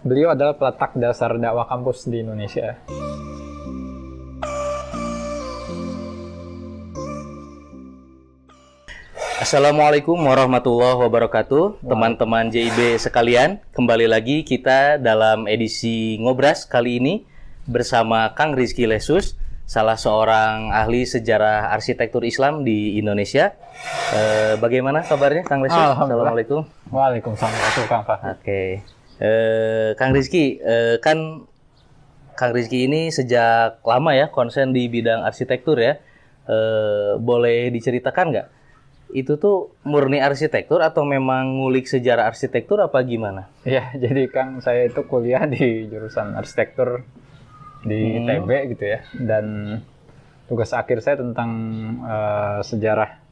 Beliau adalah peletak dasar dakwah kampus di Indonesia. Assalamualaikum warahmatullahi wabarakatuh, teman-teman JIB sekalian. Kembali lagi kita dalam edisi Ngobras kali ini bersama Kang Rizky Lesus, salah seorang ahli sejarah arsitektur Islam di Indonesia. Bagaimana kabarnya, Kang Lesus? Assalamualaikum. Waalaikumsalam, Kang Fahad. Oke, Kang Rizky, kan Kang Rizky ini sejak lama ya konsen di bidang arsitektur ya. Boleh diceritakan nggak? Itu tuh murni arsitektur atau memang ngulik sejarah arsitektur apa gimana? Iya, jadi Kang, saya itu kuliah di jurusan arsitektur di ITB gitu ya. Dan tugas akhir saya tentang sejarah,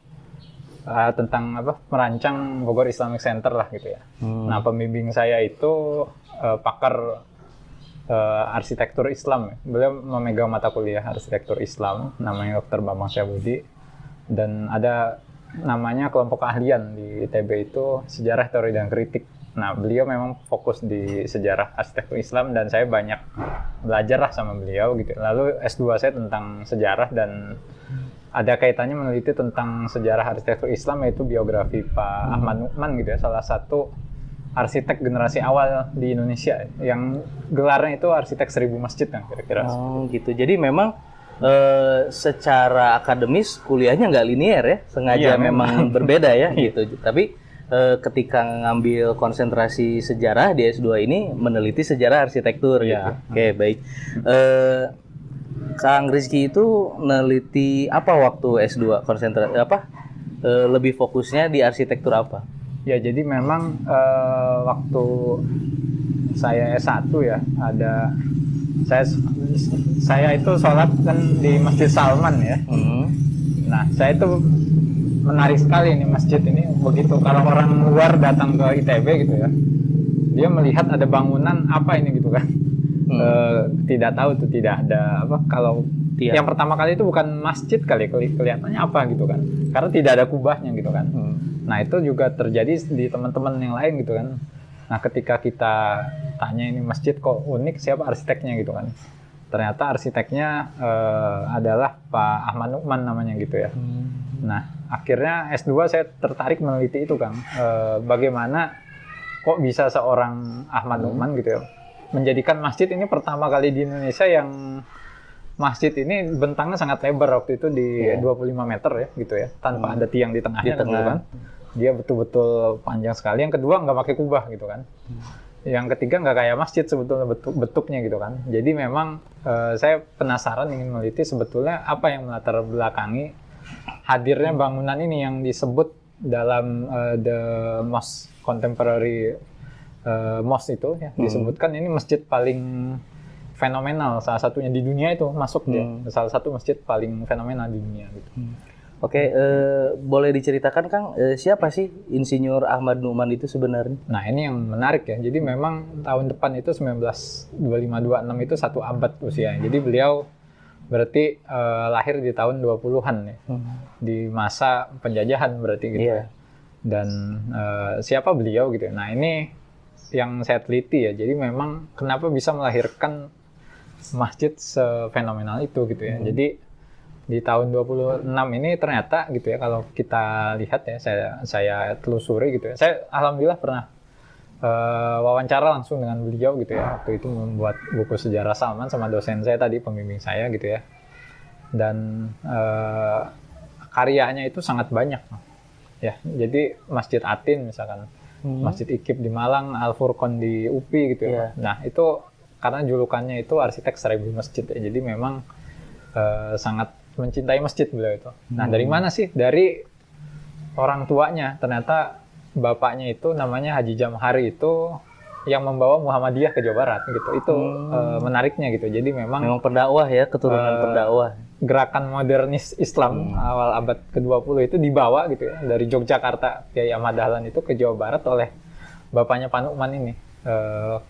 tentang merancang Bogor Islamic Center lah gitu ya. Nah, pembimbing saya itu pakar arsitektur Islam ya. Beliau memegang mata kuliah arsitektur Islam, namanya Dr. Bambang Syahbudi. Dan ada namanya kelompok keahlian di ITB itu sejarah, teori, dan kritik. Nah, beliau memang fokus di sejarah arsitektur Islam dan saya banyak belajar lah sama beliau gitu. Lalu S2 saya tentang sejarah dan ada kaitannya meneliti tentang sejarah arsitektur Islam, yaitu biografi Pak Ahmad Nu'man gitu ya, salah satu arsitek generasi awal di Indonesia yang gelarnya itu arsitek 1000 masjid kan kira-kira. Oh gitu. Jadi memang secara akademis kuliahnya nggak linear ya, sengaja memang berbeda ya gitu. Tapi ketika ngambil konsentrasi sejarah di S2 ini meneliti sejarah arsitektur gitu. Oke, baik. Kang Rizky itu meneliti apa waktu S2 konsentrasi lebih fokusnya di arsitektur apa? Ya, jadi memang waktu saya S1 ya, ada saya itu sholat kan di Masjid Salman ya. Nah, saya itu menarik sekali ini masjid ini. Begitu kalau orang luar datang ke ITB gitu ya, dia melihat ada bangunan apa ini gitu kan. Tidak tahu tuh, tidak ada apa. Kalau yang pertama kali itu bukan masjid kali, kelihatannya apa gitu kan. Karena tidak ada kubahnya gitu kan. Nah, itu juga terjadi di teman-teman yang lain gitu kan. Nah, ketika kita tanya ini masjid kok unik, siapa arsiteknya gitu kan. Ternyata arsiteknya adalah Pak Ahmad Nu'man namanya gitu ya. Nah, akhirnya S2 saya tertarik meneliti itu Kang. Bagaimana kok bisa seorang Ahmad Nu'man gitu ya menjadikan masjid ini pertama kali di Indonesia yang masjid ini bentangnya sangat lebar waktu itu di 25 meter ya gitu ya. Tanpa ada tiang di tengahnya gitu kan. Dia betul-betul panjang sekali. Yang kedua nggak pakai kubah gitu kan. Yang ketiga nggak kayak masjid sebetulnya bentuknya gitu kan. Jadi memang saya penasaran ingin meneliti sebetulnya apa yang melatar belakangi hadirnya bangunan ini yang disebut dalam the most contemporary mosque itu ya, disebutkan ini masjid paling fenomenal, salah satunya di dunia itu masuk dia, salah satu masjid paling fenomenal di dunia gitu. Oke, boleh diceritakan Kang, siapa sih Insinyur Ahmad Nu'man itu sebenarnya? Nah, ini yang menarik ya. Jadi memang tahun depan itu 1925-26 itu 1 abad usianya. Jadi beliau berarti lahir di tahun 20-an ya. Di masa penjajahan berarti gitu. Dan siapa beliau gitu. Nah, ini yang saya teliti ya. Jadi memang kenapa bisa melahirkan masjid sefenomenal itu gitu ya. Jadi di tahun 26 ini ternyata gitu ya, kalau kita lihat ya, saya telusuri gitu ya. Saya alhamdulillah pernah wawancara langsung dengan beliau gitu ya. Waktu itu membuat buku sejarah Salman sama dosen saya tadi, pembimbing saya gitu ya. Dan karyanya itu sangat banyak ya. Jadi Masjid Atin misalkan, Masjid Iqib di Malang, Al Furqon di UPI gitu ya. Nah, itu karena julukannya itu arsitek 1000 masjid ya. Jadi memang sangat mencintai masjid beliau itu. Nah, dari mana sih? Dari orang tuanya. Ternyata bapaknya itu namanya Haji Jamhari itu yang membawa Muhammadiyah ke Jawa Barat gitu. Itu menariknya gitu. Jadi memang pendakwah ya, keturunan pendakwah. Gerakan modernis Islam awal abad ke-20 itu dibawa gitu ya dari Yogyakarta, Kiai Ahmad Dahlan itu ke Jawa Barat oleh bapaknya Pak Nu'man ini,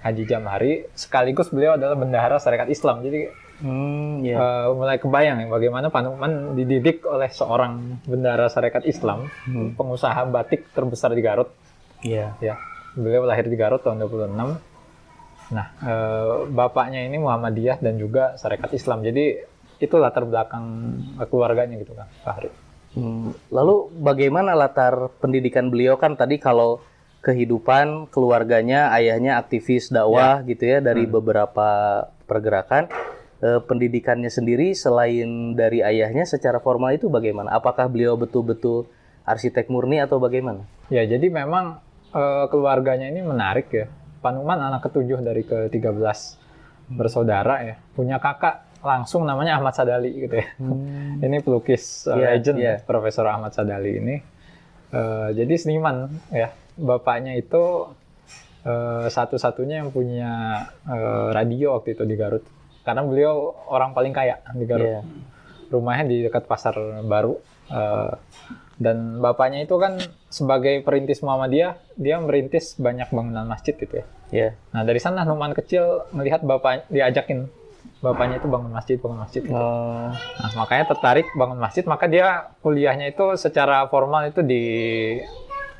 Haji Jamhari, sekaligus beliau adalah bendahara Syarikat Islam. Jadi mulai kebayang ya bagaimana Pak Nu'man dididik oleh seorang bendahara Syarikat Islam, pengusaha batik terbesar di Garut. Ya, beliau lahir di Garut tahun 26. Nah, bapaknya ini Muhammadiyah dan juga Sarekat Islam. Jadi itu latar belakang keluarganya gitu kan, Pak Hari. Lalu bagaimana latar pendidikan beliau? Kan tadi kalau kehidupan keluarganya, ayahnya aktivis dakwah gitu ya dari beberapa pergerakan. Pendidikannya sendiri selain dari ayahnya secara formal itu bagaimana? Apakah beliau betul-betul arsitek murni atau bagaimana? Ya, jadi memang keluarganya ini menarik ya. Panuman anak ke-7 dari ke-13 bersaudara ya. Punya kakak langsung namanya Ahmad Sadali gitu ya. Ini pelukis legend Profesor Ahmad Sadali ini. Jadi seniman ya. Bapaknya itu satu-satunya yang punya radio waktu itu di Garut. Karena beliau orang paling kaya di Garut. Rumahnya di dekat Pasar Baru. Dan bapaknya itu kan sebagai perintis Muhammadiyah, dia merintis banyak bangunan masjid gitu ya. Nah dari sana Numan kecil melihat bapak diajakin bapaknya itu bangun masjid gitu. Nah makanya tertarik bangun masjid, maka dia kuliahnya itu secara formal itu di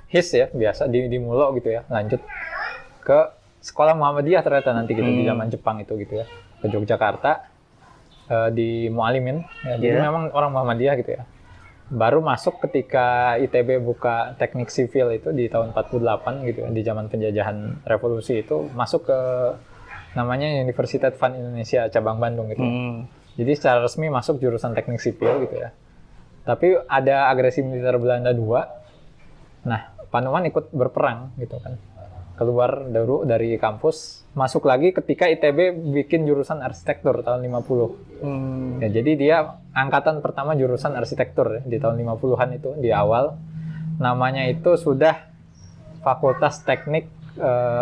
HIS ya, biasa di Mulo gitu ya, lanjut ke sekolah Muhammadiyah ternyata nanti gitu di zaman Jepang itu gitu ya, ke Yogyakarta di Mualimin ya, jadi memang orang Muhammadiyah gitu ya. Baru masuk ketika ITB buka teknik sipil itu di tahun 48 gitu ya, di zaman penjajahan revolusi itu masuk ke namanya Universitas Van Indonesia cabang Bandung gitu. Jadi secara resmi masuk jurusan teknik sipil gitu ya. Tapi ada agresi militer Belanda 2. Nah, Panuman ikut berperang gitu kan. Keluar dulu dari kampus, masuk lagi ketika ITB bikin jurusan arsitektur tahun 50. Ya, jadi dia angkatan pertama jurusan arsitektur ya, di tahun 50-an itu, di awal. Namanya itu sudah Fakultas Teknik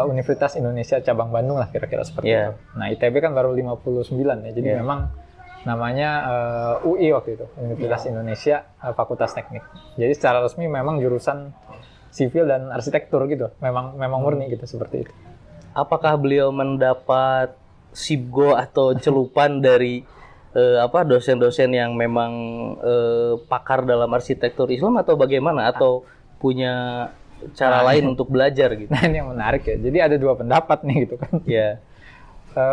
Universitas Indonesia Cabang Bandung lah kira-kira seperti itu. Nah, ITB kan baru 59 ya, jadi memang namanya UI waktu itu, Universitas Indonesia Fakultas Teknik. Jadi secara resmi memang jurusan sipil dan arsitektur gitu, memang murni gitu seperti itu. Apakah beliau mendapat sibgo atau celupan dari dosen-dosen yang memang pakar dalam arsitektur Islam atau bagaimana? Atau punya cara lain untuk belajar gitu? Nah ini yang menarik ya. Jadi ada dua pendapat nih gitu kan.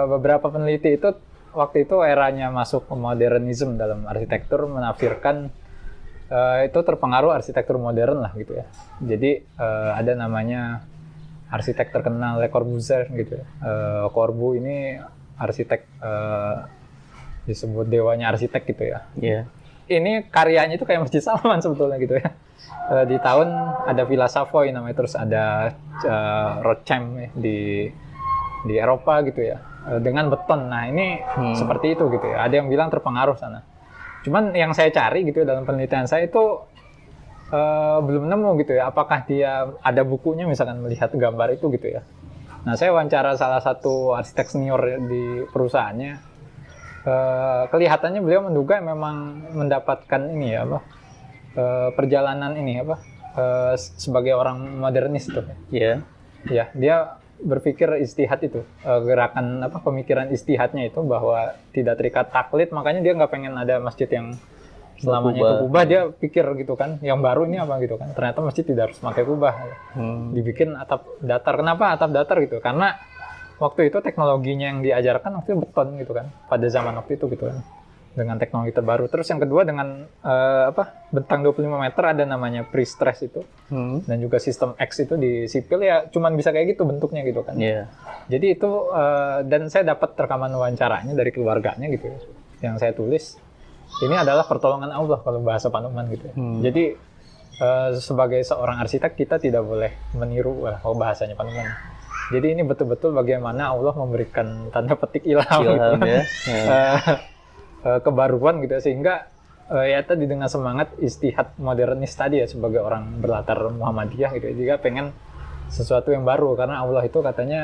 Beberapa peneliti itu waktu itu eranya masuk modernisme dalam arsitektur menafsirkan itu terpengaruh arsitektur modern lah gitu ya. Jadi ada namanya arsitek terkenal Le Corbusier gitu ya. Corbu ini arsitek disebut dewanya arsitek gitu ya. Ini karyanya itu kayak Masjid Salman sebetulnya gitu ya. Di tahun ada Villa Savoy namanya, terus ada Rothschild di Eropa gitu ya. Dengan beton. Nah ini seperti itu gitu ya. Ada yang bilang terpengaruh sana. Cuman yang saya cari gitu ya, dalam penelitian saya itu belum nemu gitu ya, apakah dia ada bukunya misalkan melihat gambar itu gitu ya. Nah saya wawancara salah satu arsitek senior di perusahaannya, kelihatannya beliau menduga memang mendapatkan ini ya perjalanan ini sebagai orang modernis itu. Ya dia berpikir istihad itu, gerakan pemikiran istihadnya itu bahwa tidak terikat taklid, makanya dia nggak pengen ada masjid yang selamanya itu kubah. Dia pikir gitu kan, yang baru ini apa gitu kan, ternyata masjid tidak harus pakai kubah, dibikin atap datar. Kenapa atap datar gitu? Karena waktu itu teknologinya yang diajarkan waktu itu beton gitu kan, pada zaman waktu itu gitu kan, dengan teknologi terbaru. Terus yang kedua dengan bentang 25 meter ada namanya pre-stress itu, dan juga sistem X itu di sipil ya cuman bisa kayak gitu bentuknya gitu kan. Jadi itu dan saya dapat rekaman wawancaranya dari keluarganya gitu ya, yang saya tulis. Ini adalah pertolongan Allah kalau bahasa Panuman gitu. Jadi sebagai seorang arsitek kita tidak boleh meniru kalau bahasanya Panuman. Jadi ini betul-betul bagaimana Allah memberikan tanda petik ilham gitu. Kebaruan gitu, sehingga ya tadi dengan semangat istihad modernis tadi ya, sebagai orang berlatar Muhammadiyah gitu, juga pengen sesuatu yang baru, karena Allah itu katanya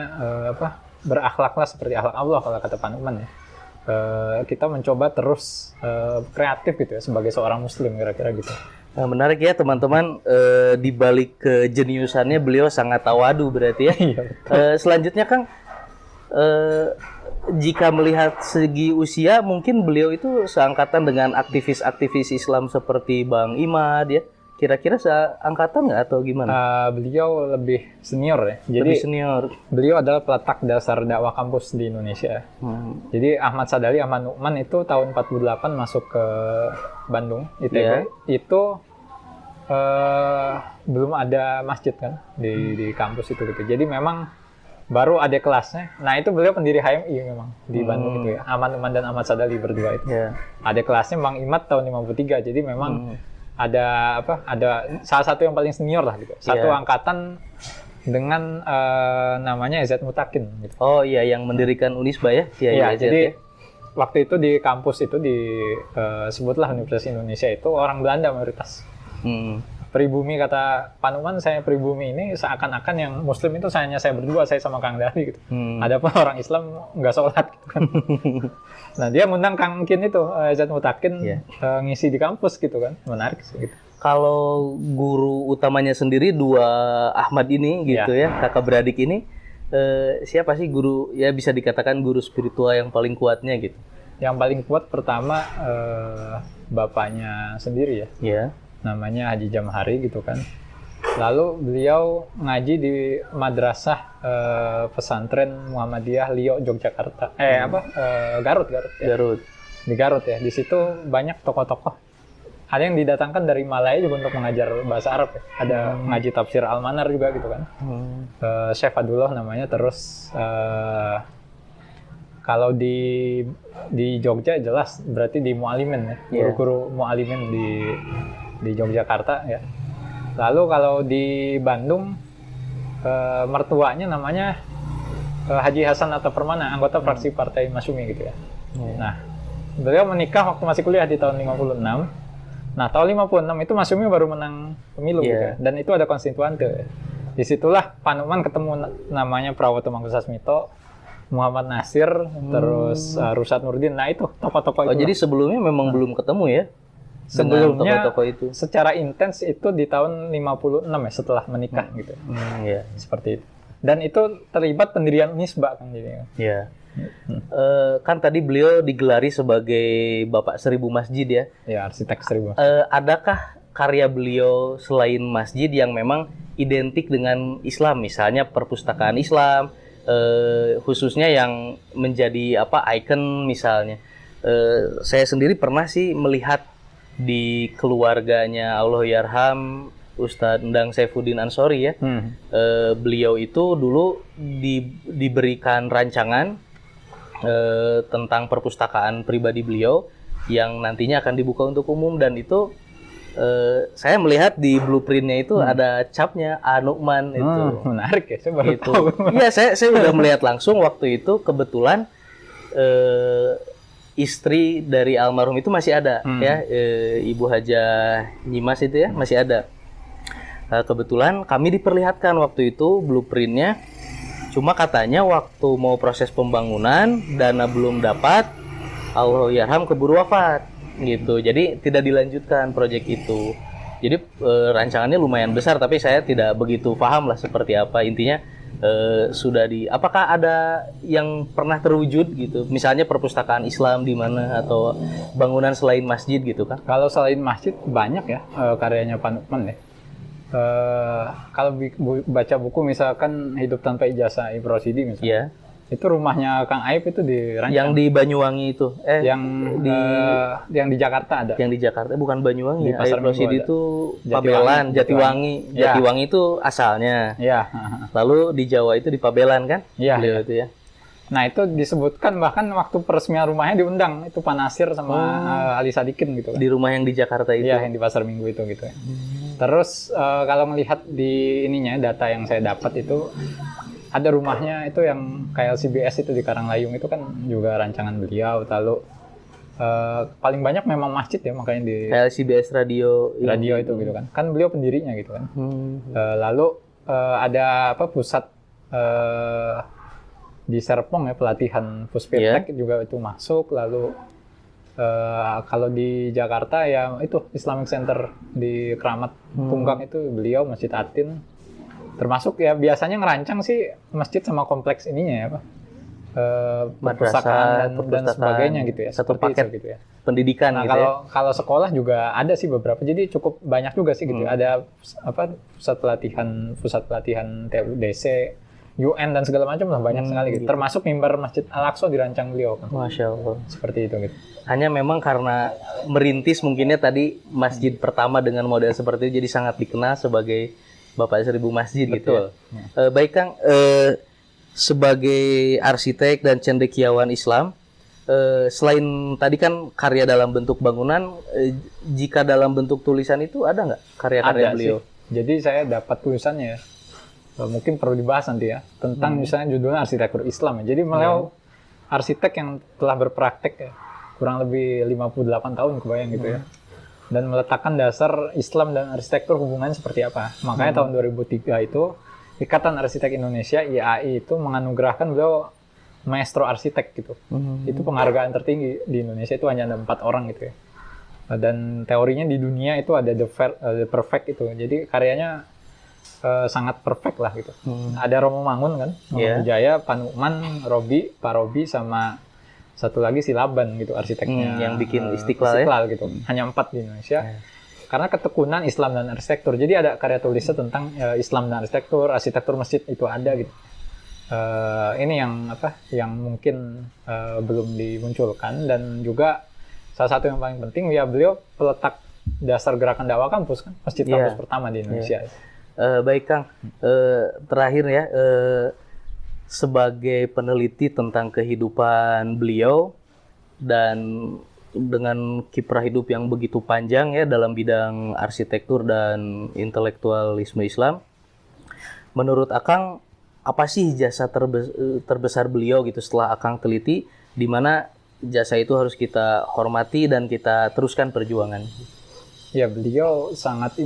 berakhlaklah seperti akhlak Allah kalau kata Panuman ya. Kita mencoba terus kreatif gitu ya sebagai seorang muslim kira-kira gitu. Nah, menarik ya teman-teman, di balik kejeniusannya beliau sangat tawadu berarti ya. Selanjutnya Kang, jika melihat segi usia, mungkin beliau itu seangkatan dengan aktivis-aktivis Islam seperti Bang Imad ya, Kira-kira seangkatan nggak atau gimana? Beliau lebih senior ya. Jadi Lebih senior. beliau adalah peletak dasar dakwah kampus di Indonesia. Jadi Ahmad Sadali, Ahmad Nu'man itu tahun 48 masuk ke Bandung, ITB. Iya. Itu belum ada masjid kan di kampus itu gitu. Jadi memang baru ada kelasnya. Nah itu beliau pendiri HMI memang di Bandung itu ya. Ahmad Nu'man dan Ahmad Sadali berdua itu. Ya. Ada kelasnya Bang Imad tahun 53. Jadi memang ada salah satu yang paling senior lah gitu. Satu angkatan dengan namanya EZ Mutakin gitu. Oh iya, yang mendirikan Unisba ya? Iya, EZ jadi ya. waktu itu di kampus itu sebutlah Universitas Indonesia itu orang Belanda mayoritas. Pribumi, kata Pak Numan, saya pribumi ini seakan-akan yang Muslim itu hanya saya berdua, saya sama Kang Dali gitu. Adapun orang Islam nggak sholat gitu kan. Nah dia ngundang Kang Kin itu, EZ Mutakin ngisi di kampus gitu kan, menarik sih gitu. Kalau guru utamanya sendiri dua Ahmad ini gitu ya, kakak beradik ini, siapa sih guru, ya bisa dikatakan guru spiritual yang paling kuatnya gitu? Yang paling kuat pertama bapaknya sendiri ya. Iya. Namanya Haji Jamhari gitu kan. Lalu beliau ngaji di madrasah pesantren Muhammadiyah Liok Yogyakarta. Garut ya. Garut. Di Garut ya. Di situ banyak tokoh-tokoh. Ada yang didatangkan dari Malaya juga untuk mengajar bahasa Arab ya. Ada ngaji tafsir Al-Manar juga gitu kan. Syekh Fadullah namanya. Terus kalau di Jogja jelas berarti di Mualimin ya. Guru-guru Mualimin di Yogyakarta ya. Lalu kalau di Bandung mertuanya namanya Haji Hasan Atta Permana, anggota fraksi Partai Masyumi gitu ya. Nah, beliau menikah waktu masih kuliah di tahun 56. Nah, tahun 56 itu Masyumi baru menang pemilu gitu ya. Dan itu ada konstituante. Ya. Disitulah Pak Numan ketemu namanya Prawoto Mangkusasmito, Muhammad Nasir, terus Rusad Nurdin. Nah, itu tokoh-tokoh itu. Jadi sebelumnya memang belum ketemu ya? Sebelumnya tokoh-tokoh itu secara intens itu di tahun 56 ya, setelah menikah gitu. Iya. Seperti itu. Dan itu terlibat pendirian Unisba kan jadi. Iya. Kan tadi beliau digelari sebagai Bapak Seribu Masjid ya. Ya, arsitek seribu. Adakah karya beliau selain masjid yang memang identik dengan Islam, misalnya perpustakaan Islam, khususnya yang menjadi ikon misalnya. Saya sendiri pernah sih melihat di keluarganya Allahyarham Ustadz Endang Saifuddin Ansori ya. Beliau itu dulu diberikan rancangan tentang perpustakaan pribadi beliau yang nantinya akan dibuka untuk umum, dan itu saya melihat di blueprintnya itu ada capnya A. Nu'man itu. Menarik ya, saya baru gitu. tahu. Iya, saya udah melihat langsung waktu itu. Kebetulan istri dari almarhum itu masih ada ya, Ibu Hajah Nyimas itu ya, masih ada. Kebetulan kami diperlihatkan waktu itu blueprintnya. Cuma katanya waktu mau proses pembangunan dana belum dapat, Allahyarham keburu wafat gitu. Jadi tidak dilanjutkan proyek itu. Jadi rancangannya lumayan besar, tapi saya tidak begitu paham lah seperti apa intinya. Apakah ada yang pernah terwujud gitu, misalnya perpustakaan Islam di mana atau bangunan selain masjid gitu kan? Kalau selain masjid banyak ya karyanya Pak Nu'man ya. Kalau baca buku misalkan Hidup Tanpa Ijazah Ibnu Rosyidi misalnya, itu rumahnya Kang Aib itu dirancang. Yang di Banyuwangi itu, yang di Jakarta ada. Yang di Jakarta bukan Banyuwangi, Di Pasar Aib Rosyidi Minggu itu Pabelan, Jatiwangi. Ya. Jatiwangi itu asalnya. Iya. Lalu di Jawa itu di Pabelan kan? Iya. Beliau itu ya. Nah itu disebutkan bahkan waktu peresmian rumahnya diundang itu Pak Nasir sama Ali Sadikin gitu kan. Di rumah yang di Jakarta itu. Iya, yang di Pasar Minggu itu gitu ya. Terus kalau melihat di ininya data yang saya dapat itu ada rumahnya itu yang kayak LCBS itu di Karanglayung itu kan juga rancangan beliau. Lalu paling banyak memang masjid ya, makanya di LCBS radio itu gitu kan. Kan beliau pendirinya gitu kan. Lalu ada pusat di Serpong ya, pelatihan Puspirtek juga itu masuk. Lalu kalau di Jakarta ya itu Islamic Center di Keramat Tunggang itu beliau, Masjid Atin. Termasuk ya biasanya ngerancang sih masjid sama kompleks ininya ya Pak. Perpustakaan dan sebagainya gitu ya. Satu seperti paket itu, gitu ya. pendidikan Nah, gitu ya. kalau sekolah juga ada sih beberapa. Jadi cukup banyak juga sih gitu. Ada pusat pelatihan TUDC, UN dan segala macam lah, banyak sekali gitu. gitu. Termasuk mimbar Masjid Al-Aqsa dirancang beliau kan. Masya Allah. Seperti itu gitu. Hanya memang karena merintis mungkinnya tadi masjid pertama dengan model seperti itu jadi sangat dikenal sebagai Bapak Seribu Masjid gitu ya. Baik Kang, sebagai arsitek dan cendekiawan Islam, selain tadi kan karya dalam bentuk bangunan, jika dalam bentuk tulisan itu ada nggak karya-karya Ada beliau? sih. Jadi saya dapat tulisannya ya. Mungkin perlu dibahas nanti ya. Tentang misalnya judulnya arsitektur Islam ya. Jadi beliau arsitek yang telah berpraktek ya. Kurang lebih 58 tahun kebayang gitu ya. Dan meletakkan dasar Islam dan arsitektur hubungannya seperti apa. Makanya tahun 2003 itu Ikatan Arsitek Indonesia IAI itu menganugerahkan beliau maestro arsitek gitu. Itu penghargaan tertinggi di Indonesia, itu hanya ada 4 orang gitu ya. Dan teorinya di dunia itu ada the perfect itu. Jadi karyanya sangat perfect lah gitu. Ada Romo Mangun kan, Mangun Jaya, Pak Nukman, Pak Robi, sama satu lagi si Laban gitu arsiteknya. Yang bikin Istiqlal ya? gitu. Hanya 4 di Indonesia. Karena ketekunan Islam dan arsitektur. Jadi ada karya tulisnya tentang Islam dan arsitektur masjid itu ada gitu. Ini yang mungkin belum dimunculkan, dan juga salah satu yang paling penting ya beliau peletak dasar gerakan dakwah kampus kan, masjid kampus pertama di Indonesia. Baik Kang, terakhir ya, sebagai peneliti tentang kehidupan beliau dan dengan kiprah hidup yang begitu panjang ya dalam bidang arsitektur dan intelektualisme Islam, menurut Akang apa sih jasa terbesar beliau gitu setelah Akang teliti, di mana jasa itu harus kita hormati dan kita teruskan perjuangan? Ya beliau sangat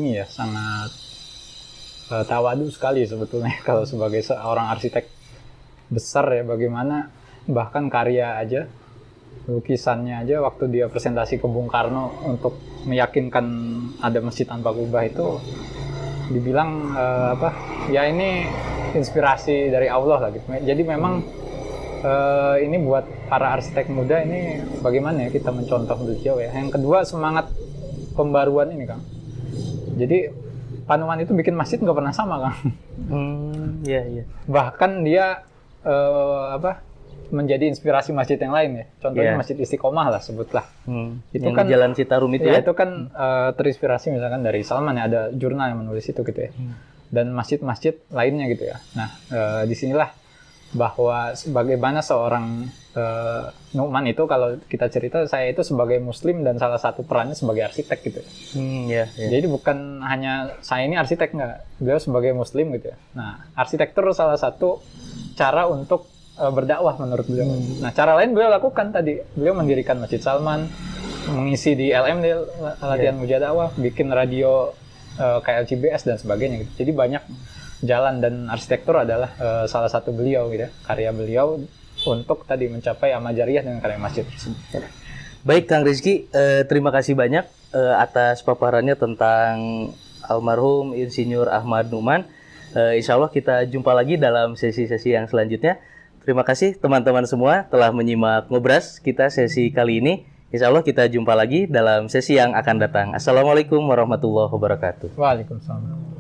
tawadu sekali sebetulnya kalau sebagai seorang arsitek besar ya, bagaimana bahkan karya aja, lukisannya aja waktu dia presentasi ke Bung Karno untuk meyakinkan ada masjid tanpa kubah itu dibilang ya ini inspirasi dari Allah lah gitu. Jadi memang ini buat para arsitek muda ini bagaimana ya kita mencontoh beliau ya. Yang kedua, semangat pembaruan ini Kang. Jadi Panuman itu bikin masjid nggak pernah sama Kang. Iya. Bahkan dia menjadi inspirasi masjid yang lain ya. Contohnya Masjid Istiqomah lah sebutlah. Itu yang kan di Jalan Citarum itu ya. Itu kan terinspirasi misalkan dari Salman ya, ada jurnal yang menulis itu gitu ya. Dan masjid-masjid lainnya gitu ya. Nah, disinilah bahwa bagaimana seorang Nukman itu, kalau kita cerita, saya itu sebagai muslim dan salah satu perannya sebagai arsitek gitu. Jadi bukan hanya saya ini arsitek, nggak, beliau sebagai muslim gitu ya. Nah, arsitektur salah satu cara untuk berdakwah menurut beliau. Nah, cara lain beliau lakukan tadi, beliau mendirikan Masjid Salman, mengisi di LMD latihan muja dakwah, bikin radio KLCBS dan sebagainya gitu. Jadi banyak jalan, dan arsitektur adalah salah satu beliau gitu ya, karya beliau untuk tadi mencapai amal jariah dengan karya masjid. Baik Kang Rizky, terima kasih banyak atas paparannya tentang almarhum Insinyur Ahmad Nukman. Insya Allah kita jumpa lagi dalam sesi-sesi yang selanjutnya. Terima kasih teman-teman semua telah menyimak Ngobras kita sesi kali ini. Insya Allah kita jumpa lagi dalam sesi yang akan datang. Assalamualaikum warahmatullahi wabarakatuh. Waalaikumsalam.